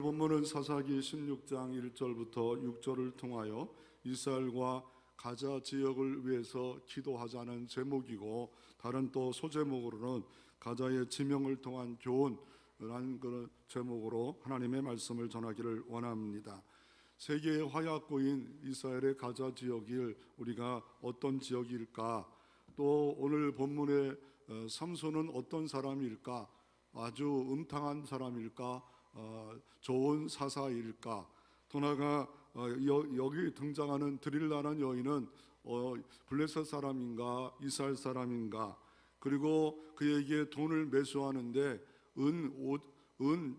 본문은 사사기 16장 1절부터 6절을 통하여 이스라엘과 가자 지역을 위해서 기도하자는 제목이고, 다른 또 소제목으로는 가자의 지명을 통한 교훈이라는 그런 제목으로 하나님의 말씀을 전하기를 원합니다. 세계의 화약고인 이스라엘의 가자 지역이 우리가 어떤 지역일까? 또 오늘 본문의 삼손은 어떤 사람일까? 아주 음탕한 사람일까? 좋은 사사일까? 더 나아가 여기 등장하는 드릴라는 여인은 블레셋 사람인가 이스라엘 사람인가? 그리고 그에게 돈을 매수하는데 은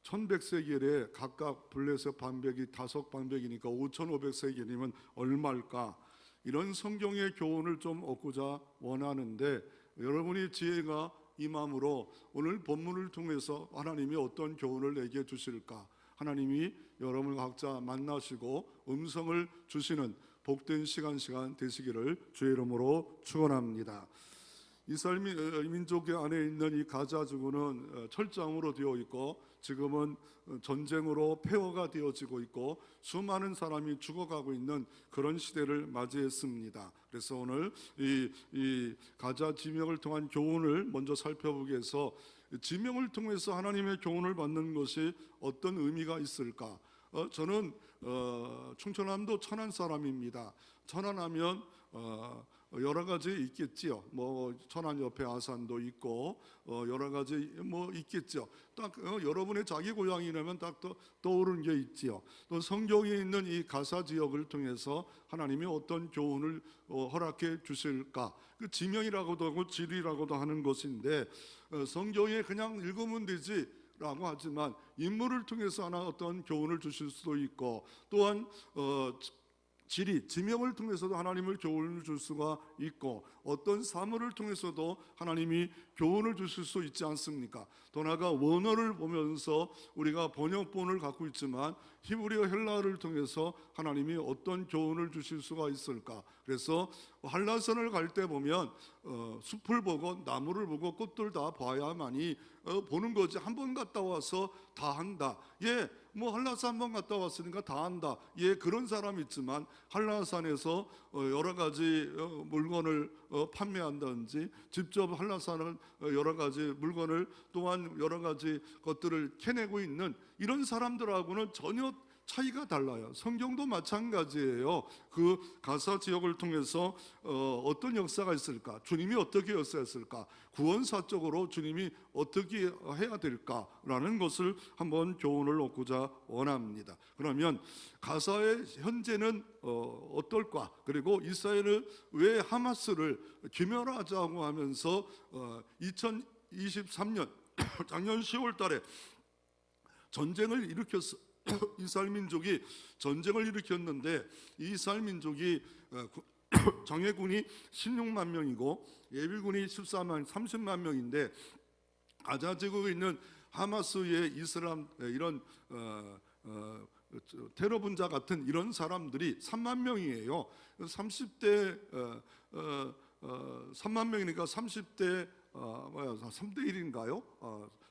1100세겔에 각각 블레셋 반백이 5반백이니까 5500세겔이면 얼마일까? 이런 성경의 교훈을 좀 얻고자 원하는데, 여러분이 지혜가 임함으로 오늘 본문을 통해서 하나님이 어떤 교훈을 내게 주실까? 하나님이 여러분 각자 만나시고 음성을 주시는 복된 시간 되시기를 주의 이름으로 축원합니다. 이스라엘 민족의 안에 있는 이 가자 지구는 철장으로 되어 있고, 지금은 전쟁으로 폐허가 되어지고 있고 수많은 사람이 죽어가고 있는 그런 시대를 맞이했습니다. 그래서 오늘 이 가자 지명을 통한 교훈을 먼저 살펴보기 위해서, 지명을 통해서 하나님의 교훈을 받는 것이 어떤 의미가 있을까? 저는 충청남도 천안 사람입니다. 천안하면 여러 가지 있겠지요. 뭐 천안 옆에 아산도 있고 여러 가지 뭐 있겠죠. 딱 여러분의 자기 고향이라면 딱 떠오르는 게 있지요. 또 성경에 있는 이 가사 지역을 통해서 하나님이 어떤 교훈을 허락해 주실까? 그 지명이라고도 하고 지리라고도 하는 것인데, 성경에 그냥 읽으면 되지 라고 하지만 인물을 통해서 하나 어떤 교훈을 주실 수도 있고, 또한 지명을 통해서도 하나님을 교훈을 줄 수가 있고, 어떤 사물을 통해서도 하나님이 교훈을 주실 수 있지 않습니까? 더 나아가 원어를 보면서 우리가 번역본을 갖고 있지만 히브리어 헬라어를 통해서 하나님이 어떤 교훈을 주실 수가 있을까? 그래서 한라산을 갈 때 보면 숲을 보고 나무를 보고 꽃들 다 봐야만이 보는 거지, 한 번 갔다 와서 다 한다. 뭐 한라산 한 번 갔다 왔으니까 다 한다. 그런 사람이 있지만 한라산에서 여러 가지 물건을 판매한다든지, 직접 한라산을 여러 가지 물건을 또한 여러 가지 것들을 캐내고 있는 이런 사람들하고는 전혀 차이가 달라요. 성경도 마찬가지예요. 그 가사 지역을 통해서 어떤 역사가 있을까? 주님이 어떻게 역사했을까? 구원사적으로 주님이 어떻게 해야 될까라는 것을 한번 교훈을 얻고자 원합니다. 그러면 가사의 현재는 어떨까? 그리고 이스라엘은 왜 하마스를 귀멸하자고 하면서 2023년 작년 10월 달에 전쟁을 일으켰어. 이스라엘 민족이 전쟁을 일으켰는데, 이 이스라엘 민족이 정예군이 16만 명이고 예비군이 14만 30만 명인데, 가자 지구에 있는 하마스의 이슬람 이런 테러 분자 같은 이런 사람들이 3만 명이에요. 30대 3만 명이니까 30대 3대 1인가요?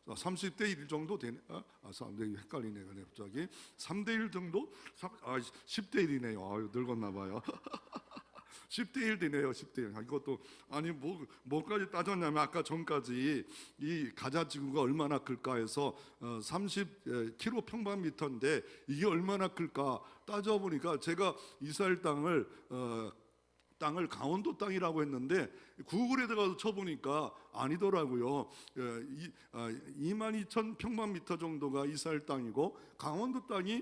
30대 1 정도 되네. 3대 1 헷갈리네 갑자기. 3대 1 정도? 10대 1이네요. 늙었나 봐요. 10대 1 되네요. 10대 1. 이것도 아니 뭐까지 따졌냐면, 아까 전까지 이 가자 지구가 얼마나 클까 해서 30km 평방미터인데 이게 얼마나 클까 따져보니까, 제가 이스라엘 땅을 강원도 땅이라고 했는데 구글에 들어가서 쳐보니까 아니더라고요. 22,000 평방미터 정도가 이스라엘 땅이고, 강원도 땅이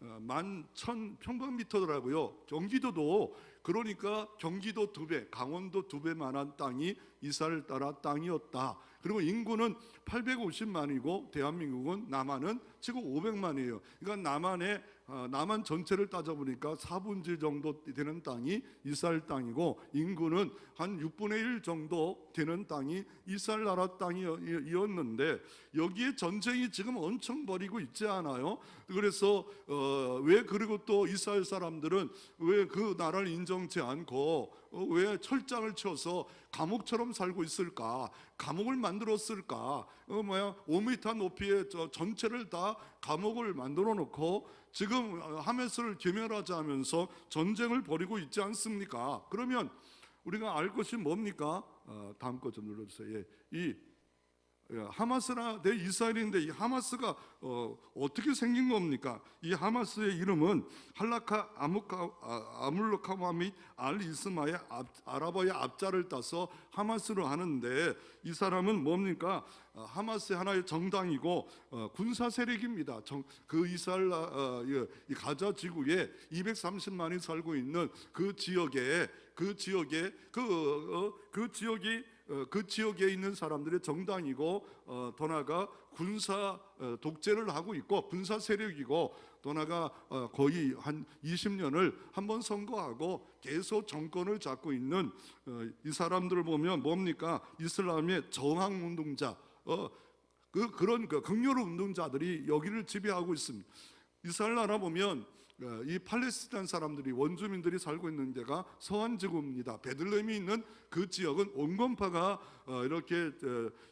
11,000 평방미터더라고요. 경기도도, 그러니까 경기도 2배, 강원도 2배만한 땅이 이스라엘 나라 땅이었다. 그리고 인구는 850만이고 대한민국은 남한은 지금 500만이에요. 그러니까 남한 전체를 따져보니까 4분의 1 정도 되는 땅이 이스라엘 땅이고, 인구는 한 6분의 1 정도 되는 땅이 이스라엘 나라 땅이었는데, 여기에 전쟁이 지금 엄청 벌이고 있지 않아요? 그래서 왜, 그리고 또 이스라엘 사람들은 왜 그 나라를 인정치 않고 왜 철장을 쳐서 감옥처럼 살고 있을까? 감옥을 만들었을까? 5m 높이의 전체를 다 다 감옥을 만들어 놓고 지금 하마스를 괴멸하자면서 전쟁을 벌이고 있지 않습니까? 그러면 우리가 알 것이 뭡니까? 다음 거 좀 눌러주세요. 이 하마스나 내 이스라엘인데 이 하마스가 어떻게 생긴 겁니까? 이 하마스의 이름은 할라카 아물로카마 및 알 이스마의 아랍어의 앞자를 따서 하마스로 하는데, 이 사람은 뭡니까? 하마스의 하나의 정당이고 군사 세력입니다. 그 이스라엘 이 가자 지구에 230만이 살고 있는 그 지역에 그 지역에 있는 사람들의 정당이고, 더 나아가 군사 독재를 하고 있고 군사 세력이고, 더 나아가 거의 한 20년을 한 번 선거하고 계속 정권을 잡고 있는 이 사람들을 보면 뭡니까? 이슬람의 저항 운동자, 그런 극렬 운동자들이 여기를 지배하고 있습니다. 이스라엘 나라 보면 이 팔레스타인 사람들이, 원주민들이 살고 있는 데가 서한 지구입니다. 베들레헴이 있는 그 지역은 온건파가 이렇게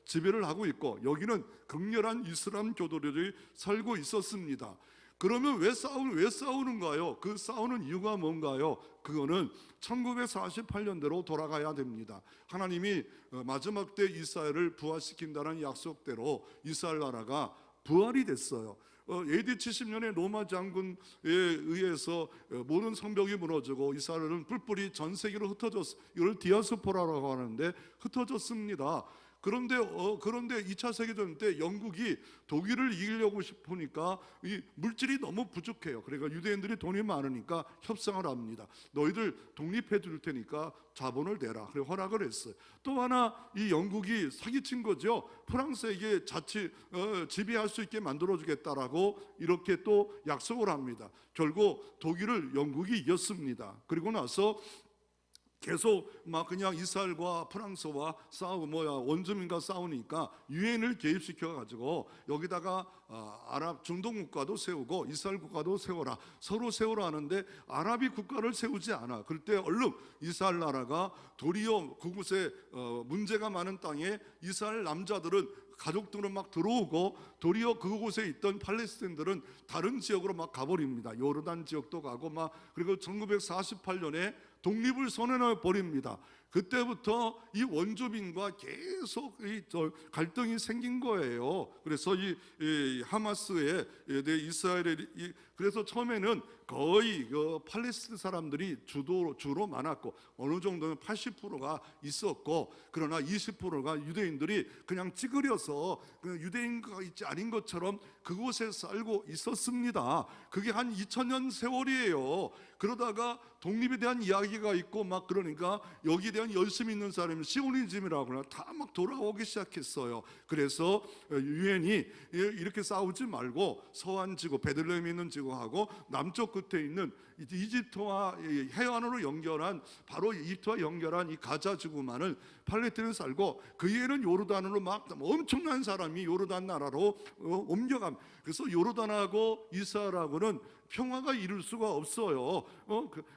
지배를 하고 있고, 여기는 극렬한 이슬람 교도들이 살고 있었습니다. 그러면 왜 싸우는가요? 그 싸우는 이유가 뭔가요? 그거는 1948년대로 돌아가야 됩니다. 하나님이 마지막 때 이스라엘을 부활시킨다는 약속대로 이스라엘 나라가 부활이 됐어요. AD 70년에 로마 장군에 의해서 모든 성벽이 무너지고 이스라엘은 뿔뿔이 전 세계로 흩어졌어. 이걸 디아스포라라고 하는데 흩어졌습니다. 그런데 2차 세계대전 때 영국이 독일을 이기려고 싶으니까 이 물질이 너무 부족해요. 그러니까 유대인들이 돈이 많으니까 협상을 합니다. 너희들 독립해 줄 테니까 자본을 내라. 그래 허락을 했어요. 또 하나 이 영국이 사기친 거죠. 프랑스에게 지배할 수 있게 만들어 주겠다라고 이렇게 또 약속을 합니다. 결국 독일을 영국이 이겼습니다. 그리고 나서 계속 막 그냥 이스라엘과 프랑스와 원주민과 싸우니까 유엔을 개입시켜 가지고 여기다가 아랍 중동 국가도 세우고 이스라엘 국가도 세워라, 서로 세우라 하는데 아랍이 국가를 세우지 않아. 그럴 때 얼른 이스라엘 나라가 도리어 그곳에 문제가 많은 땅에 이스라엘 남자들은 가족들은 막 들어오고, 도리어 그곳에 있던 팔레스타인들은 다른 지역으로 막 가버립니다. 요르단 지역도 가고 막. 그리고 1948년에 독립을 선언해 버립니다. 그때부터 이 원주민과 계속 갈등이 생긴 거예요. 그래서 이 하마스에 이스라엘에 그래서 처음에는 거의 팔레스타인 사람들이 주로 많았고, 어느 정도는 80%가 있었고, 그러나 20%가 유대인들이 그냥 찌그려서 유대인가 있지 않은 것처럼 그곳에 살고 있었습니다. 그게 한 2000년 세월이에요. 그러다가 독립에 대한 이야기가 있고 막 그러니까 여기에 대한 열심히 있는 사람이 시오니즘이라고 하나 다 막 돌아오기 시작했어요. 그래서 유엔이 이렇게 싸우지 말고 서한 지구, 베들레헴에 있는 지구하고 남쪽 끝에 있는 이집트와 해안으로 연결한, 바로 이집트와 연결한 이 가자 지구만을 팔레스타인에 살고, 그 이에는 요르단으로 막 엄청난 사람이 요르단 나라로 옮겨갑니다. 그래서 요르단하고 이스라엘하고는 평화가 이룰 수가 없어요.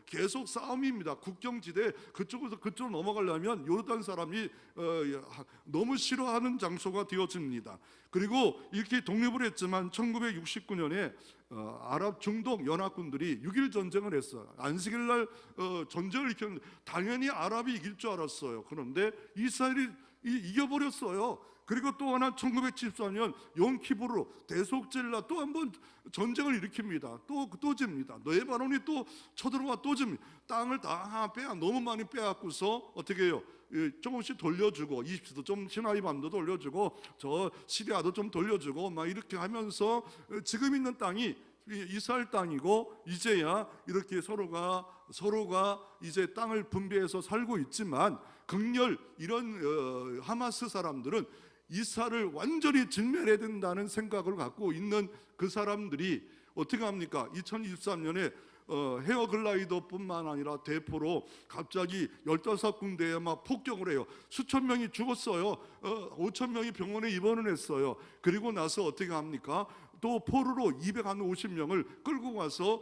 계속 싸움입니다. 국경지대 그쪽에서 그쪽으로 넘어가려면 요르단 사람이 너무 싫어하는 장소가 되어집니다. 그리고 이렇게 독립을 했지만 1969년에 아랍 중동 연합군들이 6.1 전쟁을 했어요. 안식일 날 전쟁을 일으켰는데 당연히 아랍이 이길 줄 알았어요. 그런데 이스라엘이 이겨버렸어요. 그리고 또 하나 1974년 용키부르 대속젤라 또 한 번 전쟁을 일으킵니다. 또 집니다. 레바논이 또 쳐들어와 또 집니다. 땅을 다 너무 많이 빼앗고서 어떻게 해요? 조금씩 돌려주고, 이집트도 좀 시나이 반도 돌려주고, 저 시리아도 좀 돌려주고 막 이렇게 하면서 지금 있는 땅이 이스라엘 땅이고, 이제야 이렇게 서로가 이제 땅을 분배해서 살고 있지만, 극렬 이런 하마스 사람들은 이스라엘을 완전히 진멸해야 된다는 생각을 갖고 있는 그 사람들이 어떻게 합니까? 2023년에 헤어글라이더뿐만 아니라 대포로 갑자기 15군데에 막 폭격을 해요. 수천 명이 죽었어요. 5천 명이 병원에 입원을 했어요. 그리고 나서 어떻게 합니까? 또 포로로 250명을 끌고 가서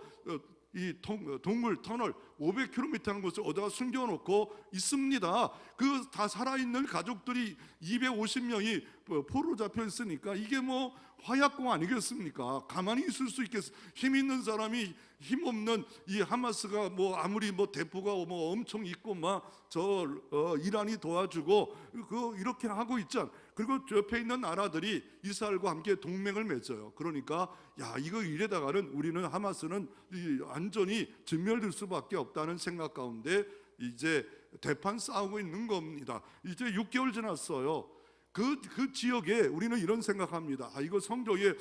이 동물 터널 500km 하는 곳을 어디다 숨겨놓고 있습니다. 그 다 살아있는 가족들이 250명이 포로로 잡혀 있으니까 이게 뭐 화약고 아니겠습니까? 가만히 있을 수 있겠어? 힘 있는 사람이 힘없는 이 하마스가 뭐 아무리 뭐 대포가 뭐 엄청 있고 막 저 이란이 도와주고 이렇게 하고 있잖아. 그리고 옆에 있는 나라들이 이스라엘과 함께 동맹을 맺어요. 그러니까 야, 이거 이래다가는 우리는 하마스는 완전히 진멸될 수밖에 없다는 생각 가운데 이제 대판 싸우고 있는 겁니다. 이제 6개월 지났어요. 그 지역에 우리는 이런 생각합니다. 이거 성경에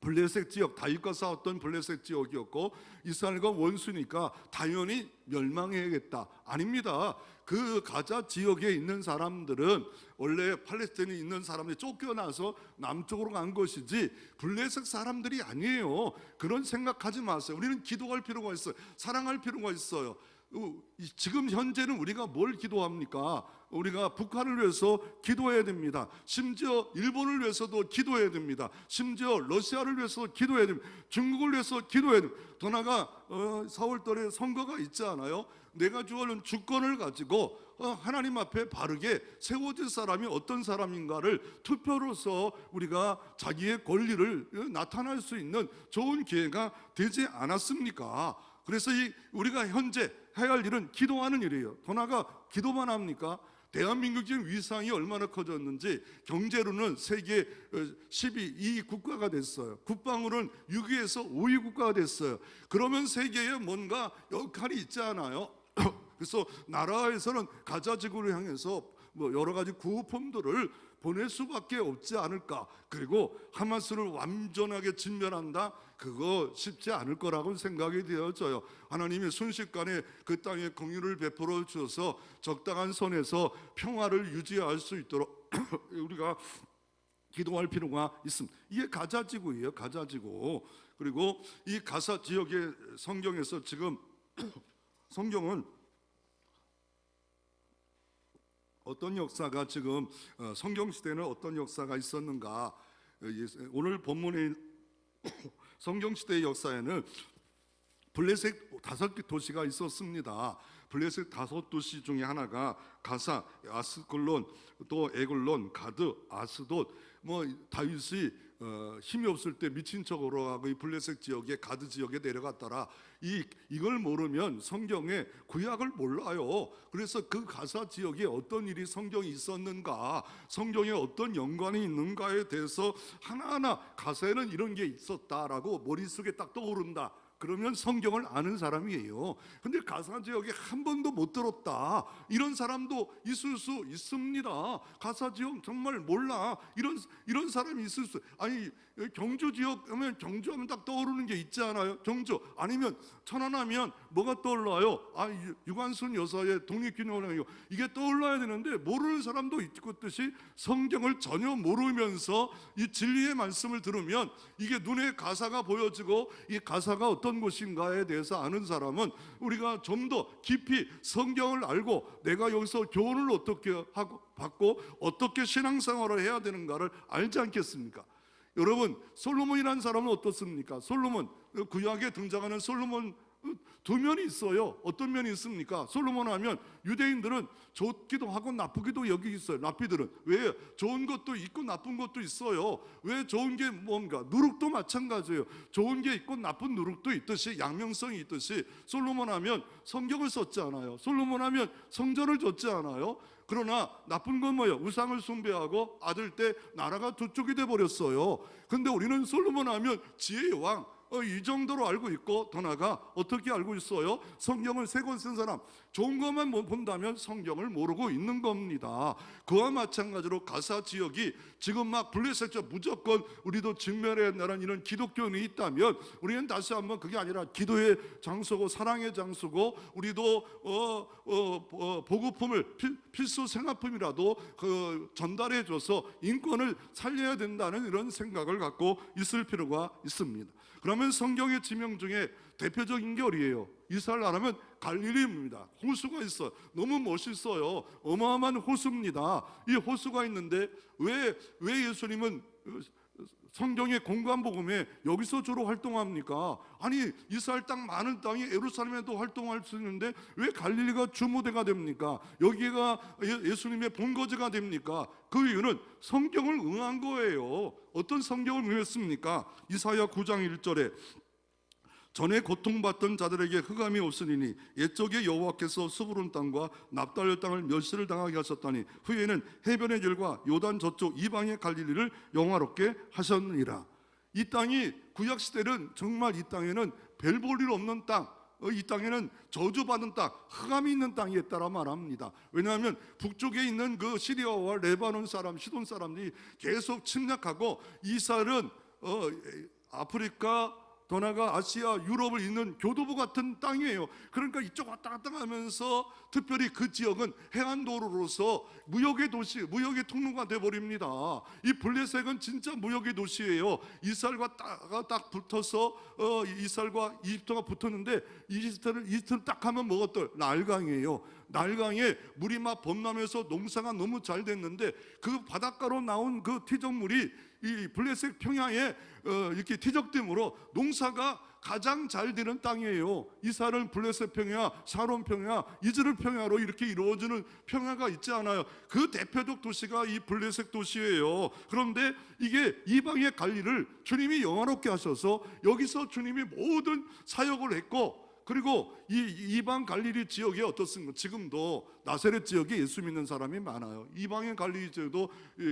블레셋 지역, 다윗과 싸웠던 블레셋 지역이었고 이스라엘과 원수니까 당연히 멸망해야겠다. 아닙니다. 그 가자 지역에 있는 사람들은 원래 팔레스타인에 있는 사람들이 쫓겨나서 남쪽으로 간 것이지 블레셋 사람들이 아니에요. 그런 생각하지 마세요. 우리는 기도할 필요가 있어요. 사랑할 필요가 있어요. 지금 현재는 우리가 뭘 기도합니까? 우리가 북한을 위해서 기도해야 됩니다. 심지어 일본을 위해서도 기도해야 됩니다. 심지어 러시아를 위해서 기도해야 됩니다. 중국을 위해서 기도해야 됩니다. 더 나아가 4월달에 선거가 있지 않아요? 내가 주어는 주권을 가지고 하나님 앞에 바르게 세워질 사람이 어떤 사람인가를 투표로서 우리가 자기의 권리를 나타낼 수 있는 좋은 기회가 되지 않았습니까? 그래서 우리가 현재 해야 할 일은 기도하는 일이에요. 더 나아가 기도만 합니까? 대한민국 지금 위상이 얼마나 커졌는지 경제로는 세계 12위 국가가 됐어요. 국방으로는 6위에서 5위 국가가 됐어요. 그러면 세계에 뭔가 역할이 있지 않아요? 그래서 나라에서는 가자 지구를 향해서 뭐 여러 가지 구호품들을 보낼 수밖에 없지 않을까. 그리고 하마스를 완전하게 진멸한다? 그거 쉽지 않을 거라고 생각이 되어져요. 하나님이 순식간에 그 땅에 긍휼을 베풀어 주셔서 적당한 선에서 평화를 유지할 수 있도록 우리가 기도할 필요가 있습니다. 이게 가자 지구예요. 가자 지구. 그리고 이 가사 지역의 성경에서 지금 성경은 어떤 역사가 지금 성경 시대에는 어떤 역사가 있었는가? 오늘 본문의 성경 시대의 역사에는 블레셋 5개 도시가 있었습니다. 블레셋 5도시 중에 하나가 가사, 아스클론, 또 에글론, 가드, 아스돗. 뭐 다윗이 힘이 없을 때 미친 척으로 하고 이 블레셋 지역에 가드 지역에 내려갔더라. 이걸 모르면 성경의 구약을 몰라요. 그래서 그 가사 지역에 어떤 일이 성경에 있었는가, 성경에 어떤 연관이 있는가에 대해서 하나하나 가사에는 이런 게 있었다라고 머릿속에 딱 떠오른다. 그러면 성경을 아는 사람이에요. 근데 가사 지역에 한 번도 못 들었다, 이런 사람도 있을 수 있습니다. 가사 지역 정말 몰라, 이런 사람이 있을 수. 아니 경주 지역 하면 경주하면 딱 떠오르는 게 있지 않아요? 경주 아니면 천안하면 뭐가 떠올라요? 유관순 여사의 독립기념회요. 이게 떠올라야 되는데 모르는 사람도 있듯이 성경을 전혀 모르면서 이 진리의 말씀을 들으면 이게 눈에 가사가 보여지고 이 가사가 어떤 것인가에 대해서 아는 사람은 우리가 좀 더 깊이 성경을 알고 내가 여기서 교훈을 어떻게 하고 받고 어떻게 신앙생활을 해야 되는가를 알지 않겠습니까? 여러분, 솔로몬이라는 사람은 어떻습니까? 솔로몬, 구약에 등장하는 솔로몬 두 면이 있어요. 어떤 면이 있습니까? 솔로몬 하면 유대인들은 좋기도 하고 나쁘기도 여기 있어요. 랍비들은 왜? 좋은 것도 있고 나쁜 것도 있어요. 왜? 좋은 게 뭔가? 누룩도 마찬가지예요. 좋은 게 있고 나쁜 누룩도 있듯이 양면성이 있듯이 솔로몬 하면 성경을 썼지 않아요. 솔로몬 하면 성전을 줬지 않아요. 그러나 나쁜 건 뭐예요? 우상을 숭배하고 아들 때 나라가 두 쪽이 돼버렸어요. 근데 우리는 솔로몬 하면 지혜의 왕, 이 정도로 알고 있고 더 나아가 어떻게 알고 있어요? 성경을 세 권 쓴 사람, 좋은 것만 본다면 성경을 모르고 있는 겁니다. 그와 마찬가지로 가사 지역이 지금 막 블레셋 무조건 우리도 직면해야 한다는 이런 기독교인이 있다면 우리는 다시 한번 그게 아니라 기도의 장소고 사랑의 장소고 우리도 보급품을 필수 생활품이라도 전달해줘서 인권을 살려야 된다는 이런 생각을 갖고 있을 필요가 있습니다. 그러면 성경의 지명 중에 대표적인 게 어디예요? 이스라엘 나라면 갈릴리입니다. 호수가 있어요. 너무 멋있어요. 어마어마한 호수입니다. 이 호수가 있는데 왜 예수님은 성경의 공간 복음에 여기서 주로 활동합니까? 아니 이스라엘 땅 많은 땅이 예루살렘에도 활동할 수 있는데 왜 갈릴리가 주무대가 됩니까? 여기가 예수님의 본거지가 됩니까? 그 이유는 성경을 응한 거예요. 어떤 성경을 응했습니까? 이사야 9장 1절에 전에 고통받던 자들에게 흑암이 없으리니 옛적에 여호와께서 스불론 땅과 납달리 땅을 멸시를 당하게 하셨다니 후에는 해변의 길과 요단 저쪽 이방의 갈릴리를 영화롭게 하셨느니라. 이 땅이 구약 시대는 정말 이 땅에는 별 볼 일 없는 땅, 이 땅에는 저주받은 땅, 흑암이 있는 땅이었다라 말합니다. 왜냐하면 북쪽에 있는 그 시리아와 레바논 사람, 시돈 사람들이 계속 침략하고 이스라엘은 아프리카 더 나아가 아시아, 유럽을 잇는 교두보 같은 땅이에요. 그러니까 이쪽 왔다 갔다 하면서 특별히 그 지역은 해안도로로서 무역의 도시, 무역의 통로가 돼버립니다. 이 블레셋은 진짜 무역의 도시예요. 이스라엘과 딱 붙어서 이스라엘과 이집트가 붙었는데 이집트를 딱 하면 뭐가 나일강이에요. 나일강에 물이 막 범람해서 농사가 너무 잘 됐는데 그 바닷가로 나온 그 티적물이 이 블레셋 평야에 이렇게 티적됨으로 농사가 가장 잘 되는 땅이에요. 이스라엘은 블레셋 평야, 샤론 평야, 이스라엘 평야로 이렇게 이루어지는 평야가 있지 않아요. 그 대표적 도시가 이 블레셋 도시예요. 그런데 이게 이방의 갈릴리를 주님이 영화롭게 하셔서 여기서 주님이 모든 사역을 했고, 그리고 이 이방 갈릴리 지역에 어떻습니까? 지금도 나사렛 지역에 예수 믿는 사람이 많아요. 이방의 갈릴리 지역도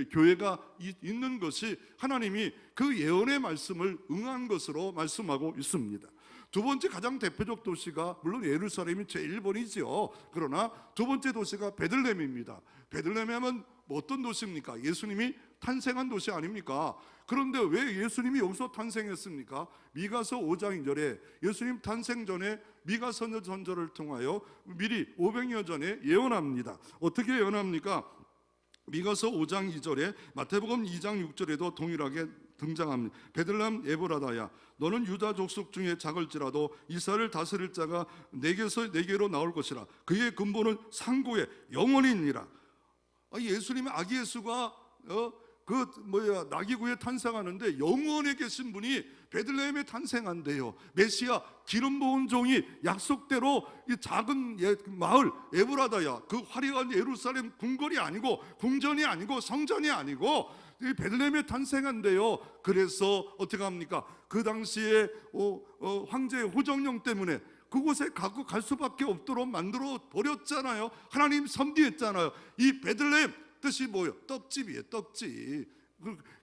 교회가 있는 것이 하나님이 그 예언의 말씀을 응한 것으로 말씀하고 있습니다. 두 번째 가장 대표적 도시가 물론 예루살렘이 제일 번이죠. 그러나 두 번째 도시가 베들레헴입니다. 베들레헴 하면 어떤 도시입니까? 예수님이 탄생한 도시 아닙니까? 그런데 왜 예수님이 여기서 탄생했습니까? 미가서 5장 2절에 예수님 탄생 전에 미가 선지자를 통하여 미리 500여 전에 예언합니다. 어떻게 예언합니까? 미가서 5장 2절에 마태복음 2장 6절에도 동일하게 등장합니다. 베들레헴 에브라다야, 너는 유다 족속 중에 작을지라도 이스라엘을 다스릴 자가 내게로 나올 것이라. 그의 근본은 상고의 영원이니라. 예수님의 아기 예수가 나귀구에 탄생하는데 영원에 계신 분이 베들레헴에 탄생한대요. 메시아 기름 부은 종이 약속대로 이 작은 마을 에브라다야, 그 화려한 예루살렘 궁궐이 아니고 궁전이 아니고 성전이 아니고 베들레헴에 탄생한대요. 그래서 어떻게 합니까? 그 당시에 황제의 호정령 때문에 그곳에 갈 수밖에 없도록 만들어 버렸잖아요. 하나님 선비했잖아요. 이 베들레헴 뜻이 뭐예요? 떡집이에요. 떡집.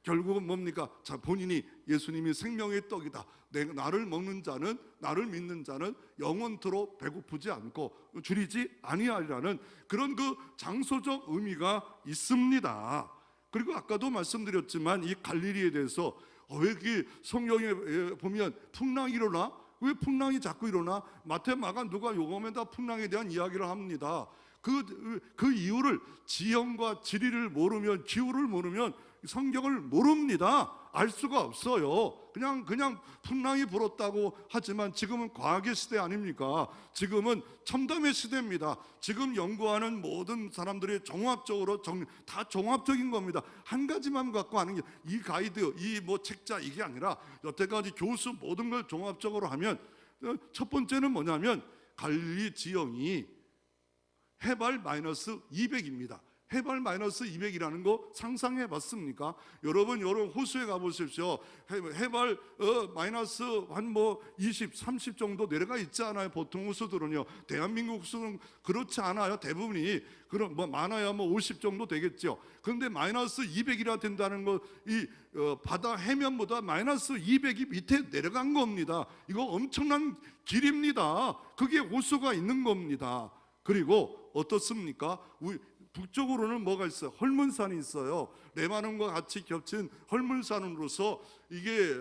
결국은 뭡니까? 본인이 예수님이 생명의 떡이다. 나를 먹는 자는, 나를 믿는 자는 영원토록 배고프지 않고 줄이지 아니하리라는 그런 그 장소적 의미가 있습니다. 그리고 아까도 말씀드렸지만 이 갈릴리에 대해서 왜 이렇게 성경에 보면 풍랑이 일어나? 왜 풍랑이 자꾸 일어나? 마태, 마가, 누가 요감에다 풍랑에 대한 이야기를 합니다. 그 이유를 지형과 지리를 모르면, 기후를 모르면 성경을 모릅니다. 알 수가 없어요. 그냥 풍랑이 불었다고 하지만 지금은 과학의 시대 아닙니까? 지금은 첨단의 시대입니다. 지금 연구하는 모든 사람들이 종합적으로 다 종합적인 겁니다. 한 가지만 갖고 하는 게 이 가이드, 이 책자 이게 아니라 여태까지 교수 모든 걸 종합적으로 하면 첫 번째는 뭐냐면 갈릴리 지형이 해발 마이너스 200입니다. 해발 마이너스 200이라는 거 상상해 봤습니까? 여러분 호수에 가보십시오. 해발 마이너스 한 20, 30 정도 내려가 있지 않아요? 보통 호수들은요. 대한민국 호수는 그렇지 않아요. 대부분이 많아야 50 정도 되겠죠. 그런데 마이너스 200이라 된다는 거, 이 바다 해면보다 마이너스 200이 밑에 내려간 겁니다. 이거 엄청난 길입니다. 그게 호수가 있는 겁니다. 그리고 어떻습니까? 북쪽으로는 뭐가 있어요? 헐문산이 있어요. 레바논과 같이 겹친 헐문산으로서 이게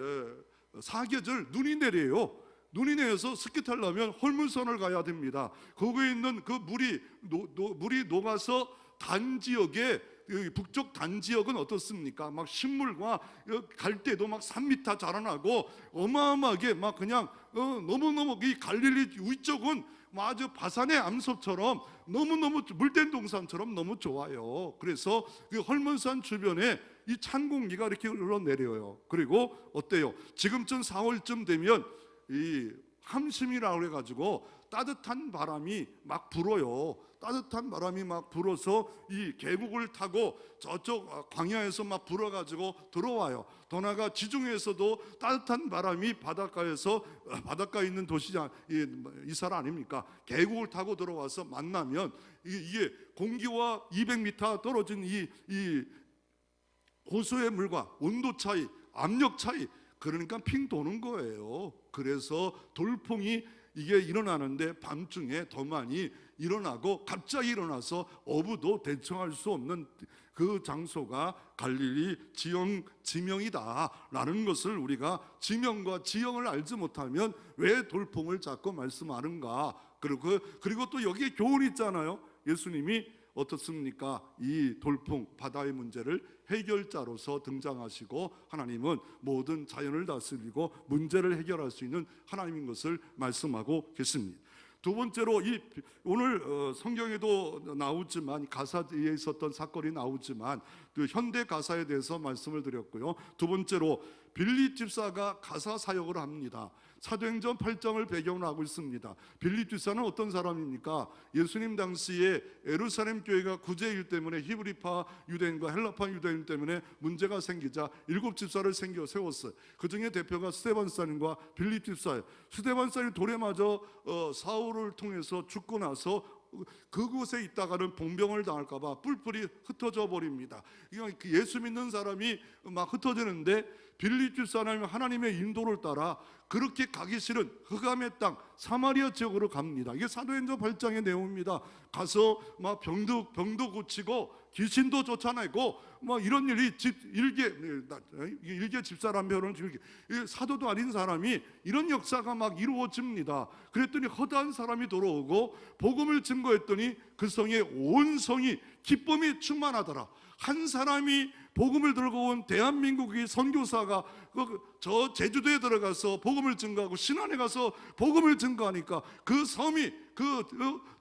사계절 눈이 내려요. 눈이 내려서 스키 타려면 헐문산을 가야 됩니다. 거기에 있는 그 물이 녹아서 단지역에, 북쪽 단지역은 어떻습니까? 막 식물과 갈대도 막 3m 자라나고 어마어마하게 막 그냥 너무너무 이 갈릴리 위쪽은 아주 바산의 암소처럼 너무너무 물된 동산처럼 너무 좋아요. 그래서 그 헐문산 주변에 이 찬 공기가 이렇게 흘러내려요. 그리고 어때요? 지금쯤 4월쯤 되면 이 함심이라고 해가지고 따뜻한 바람이 막 불어요. 따뜻한 바람이 막 불어서 이 계곡을 타고 저쪽 광야에서 막 불어가지고 들어와요. 더 나아가 지중해에서도 따뜻한 바람이 바닷가에서, 바닷가에 있는 도시장 이스라엘 아닙니까? 계곡을 타고 들어와서 만나면 이게 공기와 200m 떨어진 이 호수의 물과 온도 차이, 압력 차이, 그러니까 핑 도는 거예요. 그래서 돌풍이 이게 일어나는데 밤중에 더 많이 일어나고, 갑자기 일어나서 어부도 대처할 수 없는 그 장소가 갈릴리 지명이다라는 것을 우리가 지명과 지형을 알지 못하면 왜 돌풍을 자꾸 말씀하는가. 그리고 또 여기에 교훈이 있잖아요. 예수님이 어떻습니까? 이 돌풍, 바다의 문제를 해결자로서 등장하시고, 하나님은 모든 자연을 다스리고 문제를 해결할 수 있는 하나님인 것을 말씀하고 계십니다. 두 번째로, 오늘 성경에도 나오지만, 가사에 있었던 사건이 나오지만 그 현대 가사에 대해서 말씀을 드렸고요. 두 번째로, 빌립 집사가 가사 사역을 합니다. 사도행전 8장을 배경으로 하고 있습니다. 빌립 집사는 어떤 사람입니까? 예수님 당시에 예루살렘 교회가 구제일 때문에 히브리파 유대인과 헬라파 유대인 때문에 문제가 생기자 7 집사를 세웠어요. 그 중에 대표가 스데반사님과 빌립 집사예요. 스데반사님 돌에 맞아 사울을 통해서 죽고 나서 그곳에 있다가는 봉병을 당할까봐 뿔뿔이 흩어져 버립니다. 예수 믿는 사람이 막 흩어지는데, 빌립 집사는 하나님의 인도를 따라 그렇게 가기 싫은 흑암의 땅 사마리아 지역으로 갑니다. 이게 사도행전 8장의 내용입니다. 가서 막 병도 고치고 귀신도 쫓아내고 뭐 이런 일이 일개 집사라는 표현은 사도도 아닌 사람이 이런 역사가 막 이루어집니다. 그랬더니 허다한 사람이 돌아오고 복음을 증거했더니 그 성에 온 성이 기쁨이 충만하더라. 한 사람이 복음을 들고 온 대한민국의 선교사가 저 제주도에 들어가서 복음을 증거하고 신안에 가서 복음을 증거하니까 그 섬이 그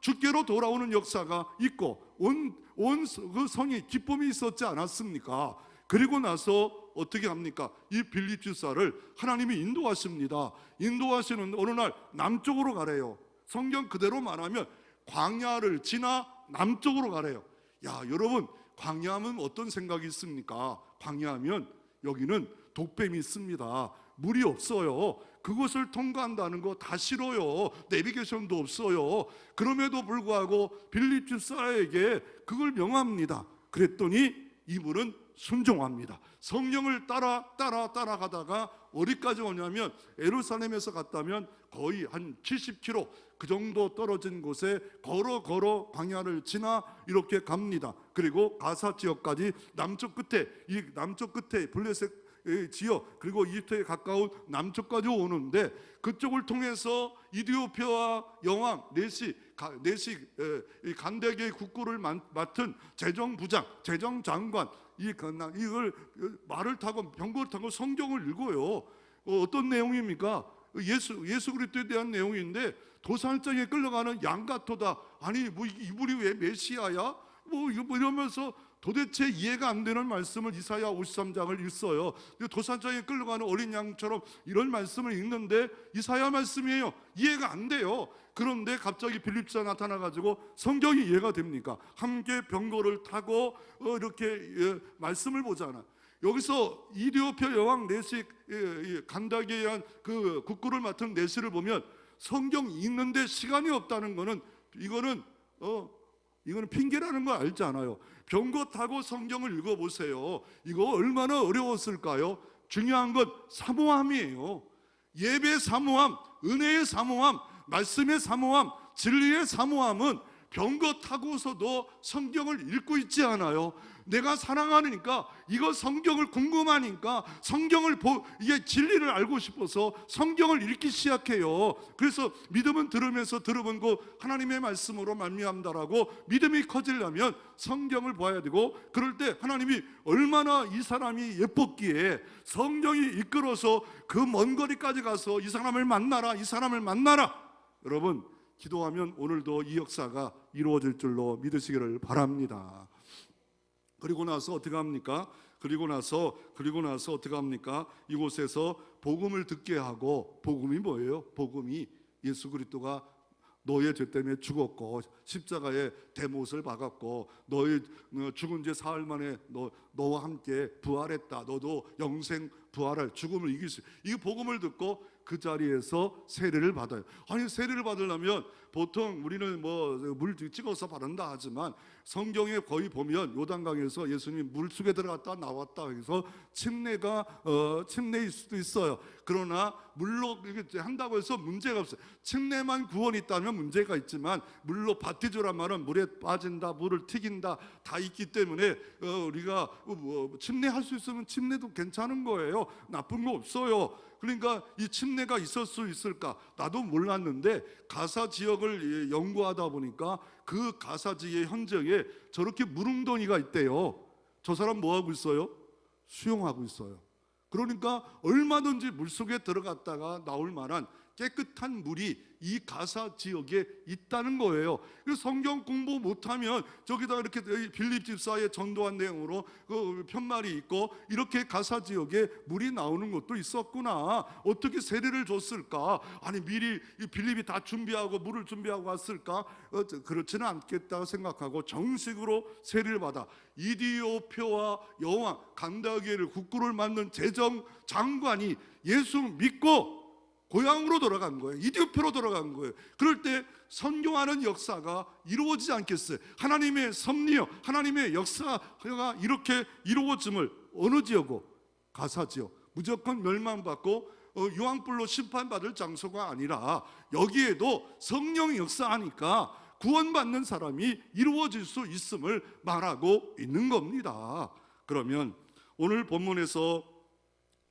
주께로 돌아오는 역사가 있고, 온 그 성이 기쁨이 있었지 않았습니까? 그리고 나서 어떻게 합니까? 이 빌립 집사를 하나님이 인도하십니다. 인도하시는 어느 날 남쪽으로 가래요. 성경 그대로 말하면 광야를 지나 남쪽으로 가래요. 야, 여러분, 광야하면 어떤 생각이 있습니까? 광야하면 여기는 독뱀이 있습니다. 물이 없어요. 그것을 통과한다는 거 다 싫어요. 내비게이션도 없어요. 그럼에도 불구하고 빌립 집사에게 그걸 명합니다. 그랬더니 이분은 순종합니다. 성령을 따라가다가 어디까지 오냐면, 예루살렘에서 갔다면 거의 한 70km 그 정도 떨어진 곳에 걸어 광야를 지나 이렇게 갑니다. 그리고 가사 지역까지 남쪽 끝에 블레셋 지역, 그리고 이집트에 가까운 남쪽까지 오는데, 그쪽을 통해서 이디오피아 여왕 네시 간대계의 국구를 맡은 재정장관 이걸 말을 타고 병거를 타고 성경을 읽어요. 어떤 내용입니까? 예수 그리스도에 대한 내용인데, 도살장에 끌려가는 양가토다. 아니 뭐 이분이 왜 메시아야? 뭐 이러면서 도대체 이해가 안 되는 말씀을 이사야 53장을 읽어요. 도살장에 끌려가는 어린 양처럼 이런 말씀을 읽는데 이사야 말씀이에요. 이해가 안 돼요. 그런데 갑자기 빌립 집사 나타나가지고 성경이 이해가 됩니까? 함께 병거를 타고 이렇게 말씀을 보잖아. 여기서 이디오피아 여왕 네시 간다기에 의한 그 국구를 맡은 네시를 보면 성경 읽는데 시간이 없다는 거는 이거는 핑계라는 거 알지 않아요? 병거 타고 성경을 읽어보세요. 이거 얼마나 어려웠을까요? 중요한 건 사모함이에요. 예배의 사모함, 은혜의 사모함, 말씀의 사모함, 진리의 사모함은 병거 타고서도 성경을 읽고 있지 않아요. 내가 사랑하니까, 이거 성경을 궁금하니까, 이게 진리를 알고 싶어서 성경을 읽기 시작해요. 그래서 믿음은 들으면서 들어본고 하나님의 말씀으로 말미암다라고 믿음이 커지려면 성경을 봐야 되고, 그럴 때 하나님이 얼마나 이 사람이 예뻤기에 성경이 이끌어서 그 먼 거리까지 가서 이 사람을 만나라. 여러분, 기도하면 오늘도 이 역사가 이루어질 줄로 믿으시기를 바랍니다. 그리고 나서 어떻게 합니까? 그리고 나서 어떻게 합니까? 이곳에서 복음을 듣게 하고, 복음이 뭐예요? 복음이 예수 그리스도가 너의 죄 때문에 죽었고 십자가에 대못을 박았고 너의 죽은 지 사흘 만에 너와 함께 부활했다. 너도 영생 부활할 죽음을 이길 수. 이 복음을 듣고 그 자리에서 세례를 받아요. 아니 세례를 받으려면 보통 우리는 뭐 물 찍어서 바른다 하지만 성경에 거의 보면 요단강에서 예수님이 물속에 들어갔다 나왔다 해서 침례일 수도 있어요. 그러나 물로 이렇게 한다고 해서 문제가 없어요. 침례만 구원이 있다면 문제가 있지만 물로 바티주란 말은 물에 빠진다, 물을 튀긴다 다 있기 때문에 우리가 침례할 수 있으면 침례도 괜찮은 거예요. 나쁜 거 없어요. 그러니까 이 침례가 있을 수 있을까? 나도 몰랐는데 가사 지역을 연구하다 보니까 그 가사 지역 현장에 저렇게 무릉덩이가 있대요. 저 사람 뭐 하고 있어요? 수영하고 있어요. 그러니까 얼마든지 물속에 들어갔다가 나올 만한 깨끗한 물이 이 가사 지역에 있다는 거예요. 그래서 성경 공부 못하면 저기다 이렇게 빌립 집사의 전도한 내용으로 그 편말이 있고 이렇게 가사 지역에 물이 나오는 것도 있었구나. 어떻게 세례를 줬을까? 아니 미리 빌립이 다 준비하고 물을 준비하고 왔을까? 그렇지는 않겠다 생각하고 정식으로 세례를 받아 이디오피아와 여왕 간다게를 국구를 만든 재정 장관이 예수 믿고 고향으로 돌아간 거예요. 이디오피아로 돌아간 거예요. 그럴 때 선교하는 역사가 이루어지지 않겠어요? 하나님의 섭리요, 하나님의 역사가 이렇게 이루어짐을 어느 지역고 가사 지역 무조건 멸망받고 유황불로 심판받을 장소가 아니라 여기에도 성령이 역사하니까 구원받는 사람이 이루어질 수 있음을 말하고 있는 겁니다. 그러면 오늘 본문에서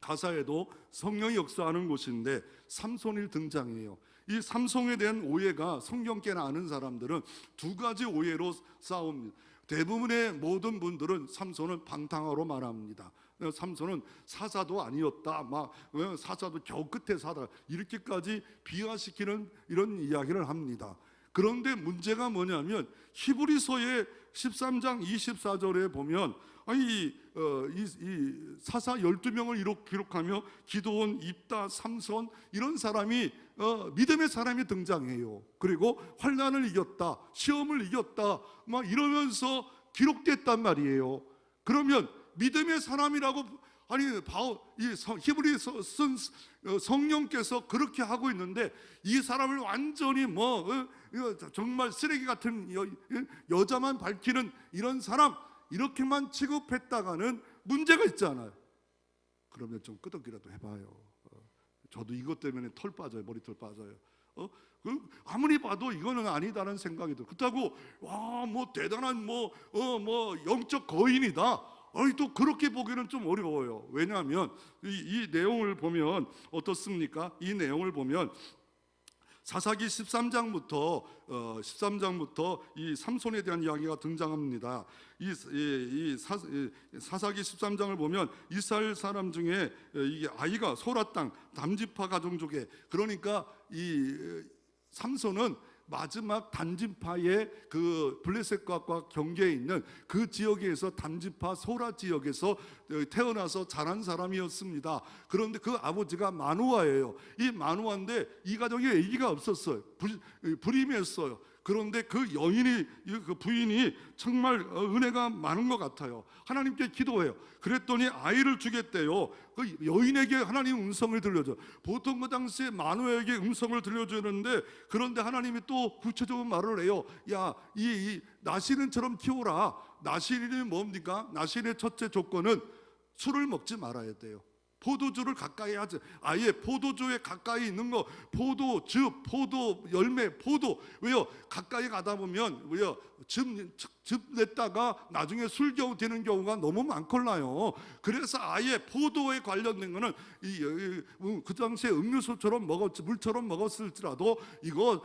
가사에도 성령이 역사하는 곳인데 삼손이 등장해요. 이 삼손에 대한 오해가 성경 꽤나 아는 사람들은 두 가지 오해로 싸웁니다. 대부분의 모든 분들은 삼손은 방탕하로 말합니다. 삼손은 사자도 아니었다, 사자도 겨우 끝에 사다 이렇게까지 비하시키는 이런 이야기를 합니다. 그런데 문제가 뭐냐면 히브리서의 13장 24절에 보면 이 사사 12명을 기록하며 기드온, 입다, 삼손 이런 사람이 믿음의 사람이 등장해요. 그리고 환난을 이겼다, 시험을 이겼다 막 이러면서 기록됐단 말이에요. 그러면 믿음의 사람이라고 히브리서 쓴 성령께서 그렇게 하고 있는데 이 사람을 완전히 정말 쓰레기 같은 여자만 밝히는 이런 사람 이렇게만 취급했다가는 문제가 있잖아요. 그러면 좀 끄덕이라도 해봐요. 저도 이것 때문에 털 빠져요. 머리털 빠져요. 아무리 봐도 이거는 아니다는 생각이 들어요. 그렇다고 대단한 영적 거인이다. 또 그렇게 보기는 좀 어려워요. 왜냐하면 이 내용을 보면 어떻습니까? 이 내용을 보면 사사기 13장부터 이 삼손에 대한 이야기가 등장합니다. 사사기 13장을 보면 이스라엘 사람 중에 이게 아이가 소라 땅 담지파 가정 쪽에, 그러니까 이 삼손은 마지막 단지파의 그 블레셋과 경계에 있는 그 지역에서 단지파 소라 지역에서 태어나서 자란 사람이었습니다. 그런데 그 아버지가 마누아예요. 이 마누아인데 이 가정에 아기가 없었어요. 불임했어요. 그런데 그 부인이 정말 은혜가 많은 것 같아요. 하나님께 기도해요. 그랬더니 아이를 주겠대요. 그 여인에게 하나님 음성을 들려줘. 보통 그 당시에 마누아에게 음성을 들려주는데, 그런데 하나님이 또 구체적으로 말을 해요. 이 나시린처럼 키워라. 나시린이 뭡니까? 나시린의 첫째 조건은 술을 먹지 말아야 돼요. 포도주를 가까이 하지. 아예 포도주에 가까이 있는 거, 포도즙, 포도 열매, 포도. 왜요? 가까이 가다 보면 즙 냈다가 나중에 술겨우 되는 경우가 너무 많걸라요. 그래서 아예 포도에 관련된 거는 그 당시에 음료수처럼 물처럼 먹었을지라도 이거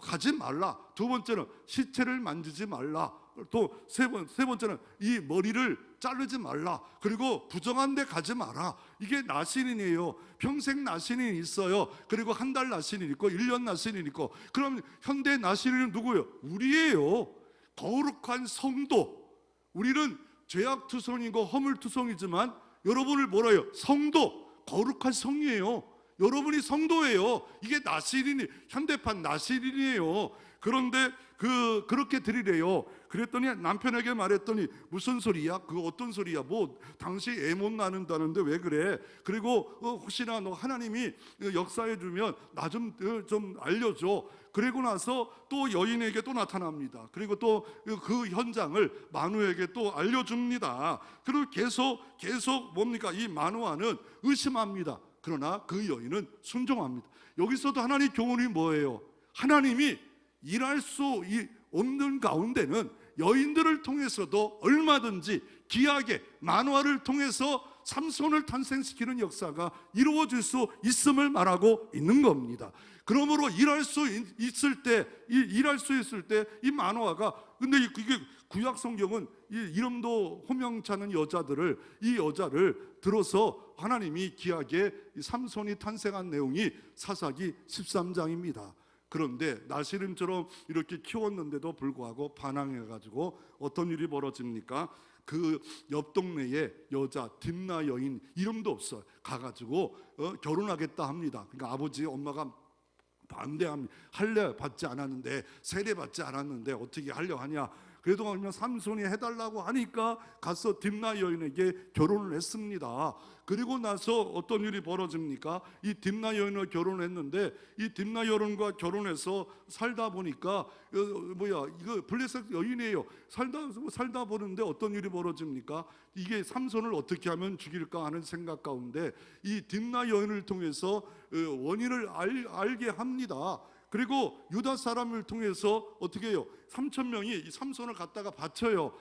가지 말라. 두 번째는 시체를 만지지 말라. 또 세 번째는 이 머리를 자르지 말라. 그리고 부정한 데 가지 마라. 이게 나시린이에요. 평생 나시린이 있어요. 그리고 한 달 나시린 있고 1년 나시린 있고. 그럼 현대 나시린은 누구예요? 우리예요. 거룩한 성도. 우리는 죄악투성이고 허물투성이지만 여러분을 뭐라 해요? 성도, 거룩한 성이에요. 여러분이 성도예요. 이게 나시린이, 현대판 나시린이에요. 그런데 그렇게 드리래요. 그랬더니 남편에게 말했더니 무슨 소리야? 그거 어떤 소리야? 뭐 당시 애 못 낳는다는데 왜 그래? 그리고 혹시나 너 하나님이 역사해 주면 나 좀 알려줘. 그리고 나서 또 여인에게 또 나타납니다. 그리고 또 그 현장을 마누에게 또 알려줍니다. 그리고 계속 뭡니까? 이 마누아는 의심합니다. 그러나 그 여인은 순종합니다. 여기서도 하나님 교훈이 뭐예요? 하나님이 일할 수 없는 가운데는 여인들을 통해서도 얼마든지 귀하게 마누아를 통해서 삼손을 탄생시키는 역사가 이루어질 수 있음을 말하고 있는 겁니다. 그러므로 일할 수 있을 때 이 마누아가, 근데 이게 구약 성경은 이름도 호명찮은 이 여자를 들어서 하나님이 귀하게 삼손이 탄생한 내용이 사사기 13장입니다. 그런데 나시림처럼 이렇게 키웠는데도 불구하고 반항해가지고 어떤 일이 벌어집니까? 그 옆 동네에 여자 딥나 여인, 이름도 없어요. 가가지고 결혼하겠다 합니다. 그러니까 아버지 엄마가 반대합니다. 할례 받지 않았는데, 세례 받지 않았는데 어떻게 하려 하냐. 그래도 그냥 삼손이 해달라고 하니까 가서 딥나 여인에게 결혼을 했습니다. 그리고 나서 어떤 일이 벌어집니까? 이 딥나 여인을 결혼했는데, 이 딥나 여인과 결혼해서 살다 보니까 이거 블레셋 여인이에요. 살다 보는데 어떤 일이 벌어집니까? 이게 삼손을 어떻게 하면 죽일까 하는 생각 가운데 이 딥나 여인을 통해서 원인을 알게 합니다. 그리고 유다 사람을 통해서 어떻게 해요? 3,000명이 이 삼손을 갖다가 바쳐요.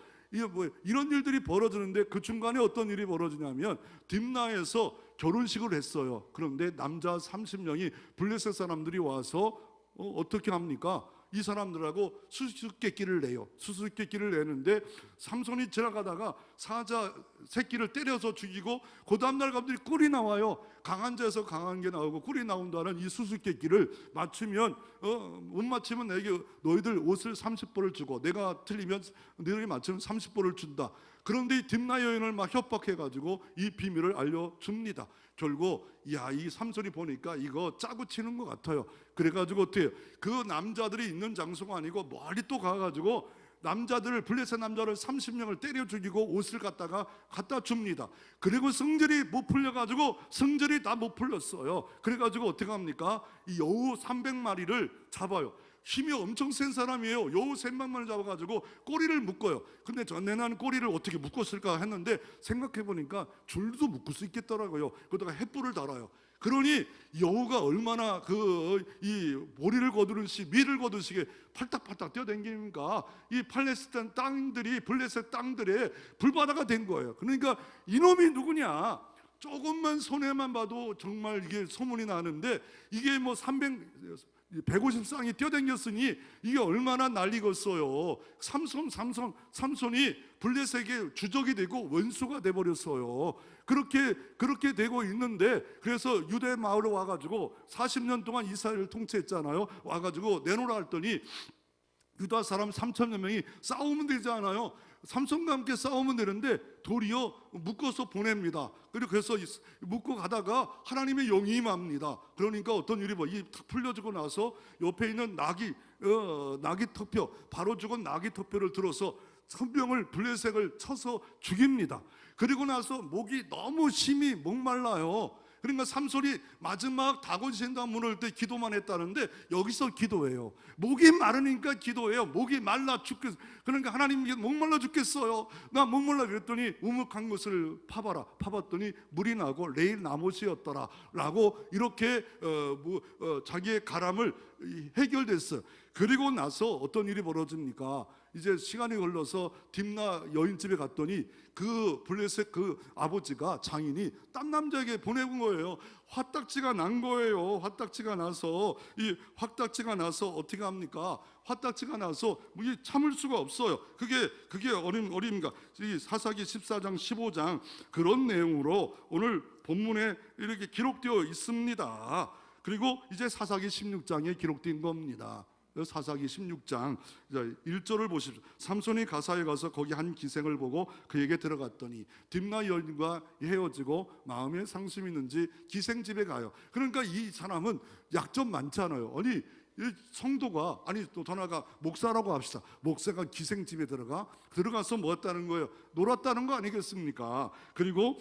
이런 일들이 벌어지는데 그 중간에 어떤 일이 벌어지냐면 딥나에서 결혼식을 했어요. 그런데 남자 30명이 블레셋 사람들이 와서 어떻게 합니까? 이 사람들하고 수수께끼를 내요. 수수께끼를 내는데 삼손이 지나가다가 사자 새끼를 때려서 죽이고 그 다음날 갑자기 꿀이 나와요. 강한 자에서 강한 게 나오고 꿀이 나온다는 이 수수께끼를 맞추면 못 맞추면 내게 너희들 옷을 30벌을 주고 내가 틀리면 너희들이 맞추면 30벌을 준다. 그런데 이 딥나 여인을 막 협박해가지고 이 비밀을 알려줍니다. 결국 이 삼손이 보니까 이거 짜고 치는 것 같아요. 그래가지고 어떻게 해요? 그 남자들이 있는 장소가 아니고 멀리 또 가가지고 블레셋 남자를 30명을 때려 죽이고 옷을 갖다 줍니다. 그리고 성질이 못 풀려가지고 성질이 다 못 풀렸어요. 그래가지고 어떻게 합니까? 이 여우 300마리를 잡아요. 힘이 엄청 센 사람이에요. 여우 300마리를 잡아가지고 꼬리를 묶어요. 근데 전에는 꼬리를 어떻게 묶었을까 했는데 생각해보니까 줄도 묶을 수 있겠더라고요. 거기다가 횃불을 달아요. 그러니 여우가 얼마나 이 보리를 거두듯이 밀을 거두시게 팔딱팔딱 뛰어다니니까 이 팔레스타인 땅들이 블레셋 땅들에 불바다가 된 거예요. 그러니까 이놈이 누구냐? 조금만 손해만 봐도 정말 이게 소문이 나는데 이게 뭐 150쌍이 뛰어다녔으니 이게 얼마나 난리겠어요. 삼손이 블레셋의 주적이 되고 원수가 돼버렸어요. 그렇게 되고 있는데, 그래서 유대 마을에 와가지고 40년 동안 이스라엘을 통치했잖아요. 와가지고 내놓으라 했더니 유다 사람 3,000여 명이 싸우면 되지 않아요. 삼손과 함께 싸우면 되는데 도리어 묶어서 보냅니다. 그래서 묶고 가다가 하나님의 영이 임합니다. 그러니까 어떤 일이 탁 풀려지고 나서 옆에 있는 나귀 턱뼈, 바로 죽은 나귀 턱뼈를 들어서 선병을 블레셋을 쳐서 죽입니다. 그리고 나서 목이 너무 심히 목말라요. 그러니까 삼손이 마지막 다곤신당 문을 때 기도만 했다는데 여기서 기도해요. 목이 마르니까 기도해요. 목이 말라 죽겠어. 그러니까 하나님 목말라 죽겠어요. 나 목말라. 그랬더니 우묵한 것을 파봐라. 파봤더니 물이 나고 레일 나못이었더라 라고 이렇게 자기의 가람을 해결됐어요. 그리고 나서 어떤 일이 벌어집니까? 이제 시간이 흘러서 딥나 여인 집에 갔더니 그 블레셋 그 아버지가 장인이 딴 남자에게 보내본 거예요. 화딱지가 난 거예요. 화딱지가 나서 어떻게 합니까? 화딱지가 나서 참을 수가 없어요. 그게 어림인가? 이 사사기 14장 15장 그런 내용으로 오늘 본문에 이렇게 기록되어 있습니다. 그리고 이제 사사기 16장에 기록된 겁니다. 사사기 16장 1절을 보십시오. 삼손이 가사에 가서 거기 한 기생을 보고 그에게 들어갔더니 딥나 여인과 헤어지고 마음에 상심이 있는지 기생집에 가요. 그러니까 이 사람은 약점 많잖아요. 아니 이 성도가, 아니 또 더 나아가 목사라고 합시다. 목사가 기생집에 들어가서 뭐 했다는 거예요? 놀았다는 거 아니겠습니까? 그리고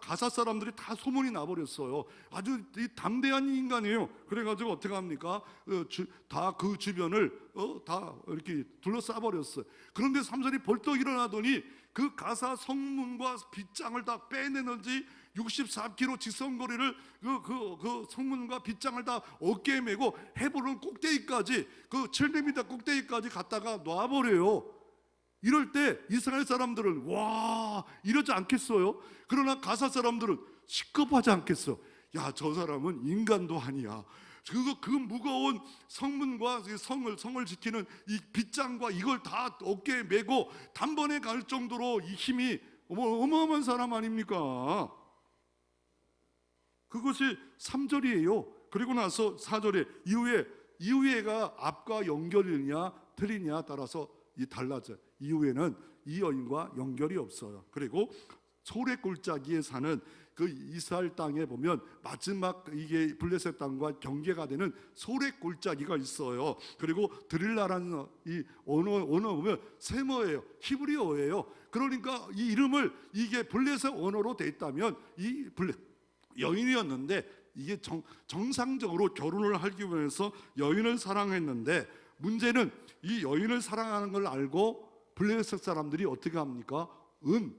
가사 사람들이 다 소문이 나버렸어요. 아주 담대한 인간이에요. 그래가지고 어떻게 합니까? 다 그 주변을 다 이렇게 둘러싸버렸어요. 그런데 삼손이 벌떡 일어나더니 그 가사 성문과 빗장을 다 빼내는지 64km 직선거리를 그 성문과 빗장을 다 어깨에 메고 해보는 꼭대기까지, 그 700m 꼭대기까지 갔다가 놔버려요. 이럴 때 이스라엘 사람들은 와 이러지 않겠어요? 그러나 가사 사람들은 시급하지 않겠어? 야, 저 사람은 인간도 아니야. 그 무거운 성문과 성을 지키는 이 빗장과 이걸 다 어깨에 메고 단번에 갈 정도로 이 힘이 어마어마한 사람 아닙니까? 그것이 3절이에요. 그리고 나서 4절에 이후에가 앞과 연결이냐 틀리냐 따라서 달라져요. 이후에는 이 여인과 연결이 없어요. 그리고 소래 골짜기에 사는 그 이스라엘 땅에 보면 마지막 이게 블레셋 땅과 경계가 되는 소래 골짜기가 있어요. 그리고 드릴라라는 이 언어 보면 세머예요. 히브리어예요. 그러니까 이 이름을 이게 블레셋 언어로 돼 있다면 이 여인이었는데 이게 정상적으로 결혼을 하기 위해서 여인을 사랑했는데, 문제는 이 여인을 사랑하는 걸 알고 블레셋 사람들이 어떻게 합니까? 은